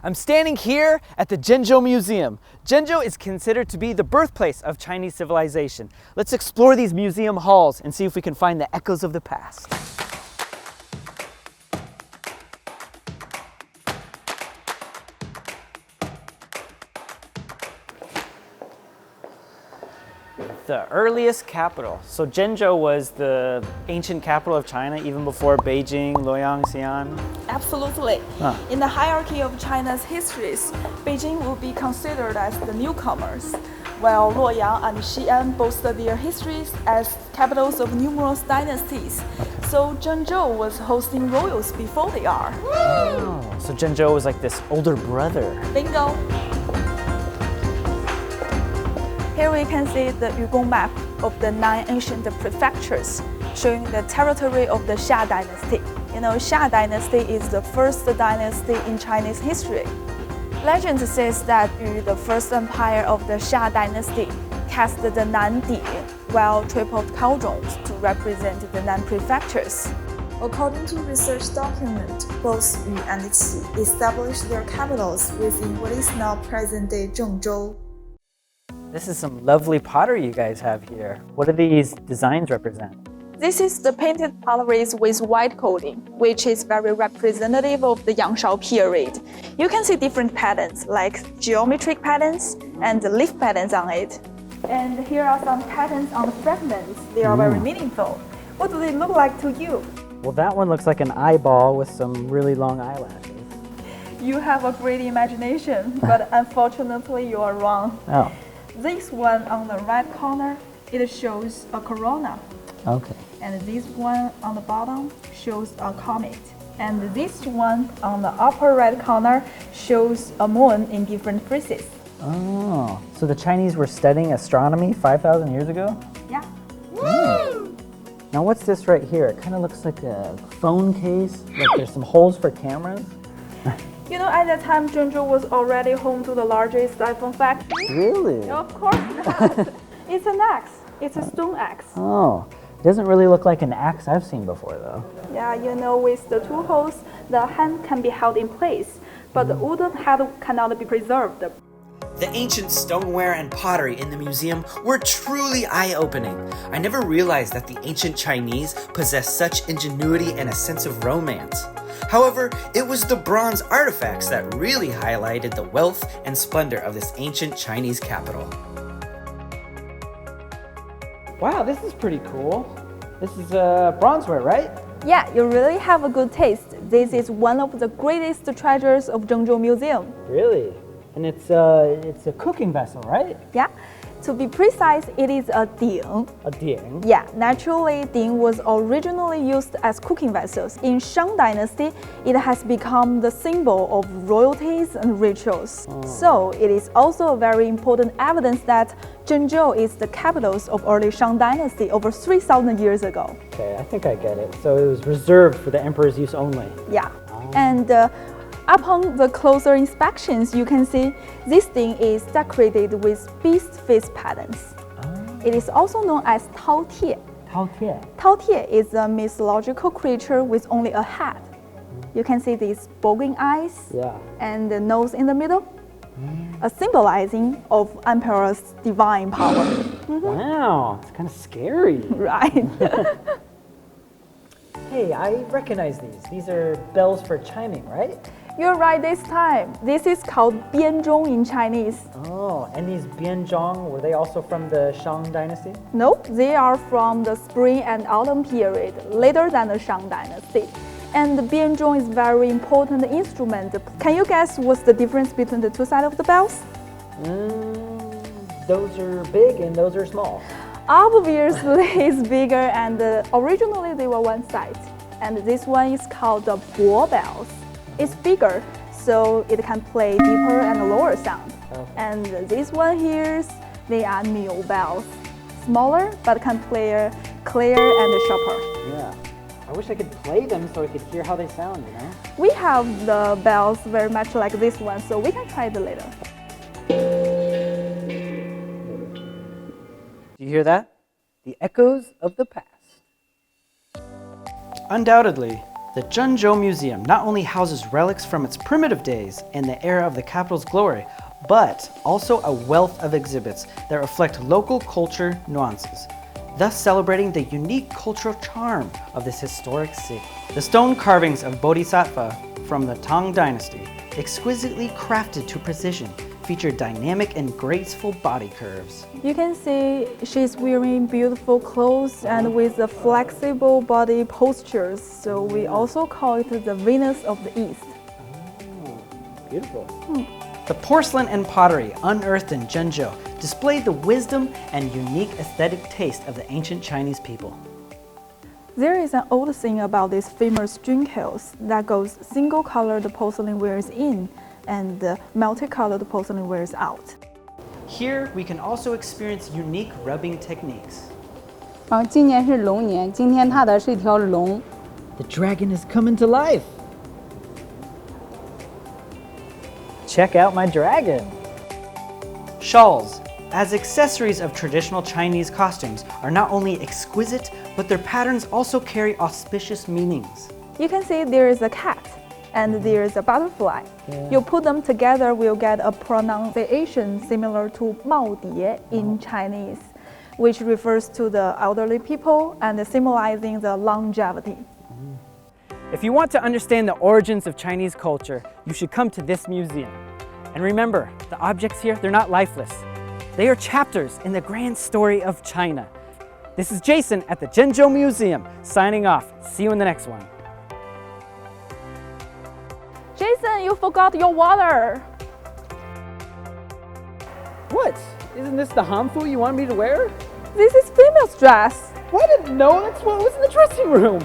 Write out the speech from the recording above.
I'm standing here at the Zhengzhou Museum. Zhengzhou is considered to be the birthplace of Chinese civilization. Let's explore these museum halls and see if we can find the echoes of the past. The earliest capital. So Zhengzhou was the ancient capital of China even before Beijing, Luoyang, Xi'an? Absolutely. In the hierarchy of China's histories, Beijing will be considered as the newcomers, while Luoyang and Xi'an boasted their histories as capitals of numerous dynasties. So Zhengzhou was hosting royals before they are. Oh, so Zhengzhou was like this older brother. Bingo! Here we can see the Yugong map of the 9 ancient prefectures, showing the territory of the Xia dynasty. You know, Xia dynasty is the first dynasty in Chinese history. Legend says that Yu, the first empire of the Xia dynasty, cast the Nandi, while tripled Kaozhong to represent the 9 prefectures. According to research document, both Yu and Qi established their capitals within what is now present-day Zhengzhou. This is some lovely pottery you guys have here. What do these designs represent? This is the painted potteries with white coating, which is very representative of the Yangshao period. You can see different patterns like geometric patterns and leaf patterns on it. And here are some patterns on the fragments. They are very meaningful. What do they look like to you? Well, that one looks like an eyeball with some really long eyelashes. You have a great imagination, but unfortunately you are wrong. Oh. This one on the right corner, it shows a corona. Okay. And this one on the bottom shows a comet. And this one on the upper right corner shows a moon in different phases. Oh, so the Chinese were studying astronomy 5,000 years ago? Yeah. Now what's this right here? It kind of looks like a phone case, like there's some holes for cameras. You know, at that time, Zhengzhou was already home to the largest iPhone factory. Really? Of course not. It's an axe. It's a stone axe. Oh, it doesn't really look like an axe I've seen before though. Yeah, you know, with the 2 holes, the hand can be held in place, but the wooden head cannot be preserved. The ancient stoneware and pottery in the museum were truly eye-opening. I never realized that the ancient Chinese possessed such ingenuity and a sense of romance. However, it was the bronze artifacts that really highlighted the wealth and splendor of this ancient Chinese capital. Wow, this is pretty cool. This is bronzeware, right? Yeah, you really have a good taste. This is one of the greatest treasures of Zhengzhou Museum. Really? And it's a cooking vessel, right? Yeah. To be precise, it is a ding. A ding? Yeah, naturally, ding was originally used as cooking vessels. In Shang Dynasty, it has become the symbol of royalties and rituals. So, it is also a very important evidence that Zhengzhou is the capital of early Shang Dynasty over 3,000 years ago. Okay, I think I get it. So it was reserved for the emperor's use only. Yeah, and upon the closer inspections, you can see this thing is decorated with beast face patterns. It is also known as Tao Tie. Tao Tie. Tao Tie is a mythological creature with only a head. You can see these bulging eyes and the nose in the middle, a symbolizing of emperor's divine power. Wow, it's kind of scary. Right. Hey, I recognize these. These are bells for chiming, right? You're right this time. This is called bianzhong in Chinese. Oh, and these bianzhong, were they also from the Shang dynasty? Nope, they are from the spring and autumn period, later than the Shang dynasty. And the bianzhong is very important instrument. Can you guess what's the difference between the 2 sides of the bells? Those are big and those are small. Obviously, it's bigger, and originally they were one side. And this one is called the bo bells. It's bigger, so it can play deeper and lower sound. And this one here, they are miu bells. Smaller, but can play clear and sharper. Yeah. I wish I could play them so I could hear how they sound, you know? We have the bells very much like this one, so we can try it later. Do you hear that? The echoes of the past. Undoubtedly, The Zhengzhou Museum not only houses relics from its primitive days and the era of the capital's glory, but also a wealth of exhibits that reflect local culture nuances, thus celebrating the unique cultural charm of this historic city. The stone carvings of Bodhisattva from the Tang Dynasty, exquisitely crafted to precision, feature dynamic and graceful body curves. You can see she's wearing beautiful clothes and with the flexible body postures, so we also call it the Venus of the East. Beautiful. The porcelain and pottery unearthed in Zhengzhou displayed the wisdom and unique aesthetic taste of the ancient Chinese people. There is an old saying about this famous drink house that goes single-colored porcelain wears in and multicolored porcelain wears out. Here, we can also experience unique rubbing techniques. 今年是龙年，今天踏的是一条龙。 The dragon is coming to life. Check out my dragon. Shawls, as accessories of traditional Chinese costumes, are not only exquisite, but their patterns also carry auspicious meanings. You can see there is a cat and there is a butterfly. You put them together, we'll get a pronunciation similar to 帽碟 in Chinese, which refers to the elderly people and symbolizing the longevity. If you want to understand the origins of Chinese culture, you should come to this museum. And remember, the objects here, they're not lifeless. They are chapters in the grand story of China. This is Jason at the Zhengzhou Museum, signing off. See you in the next one. Jason, you forgot your water. What? Isn't this the hanfu you want me to wear? This is female's dress. Well, I didn't know. That's what was in the dressing room.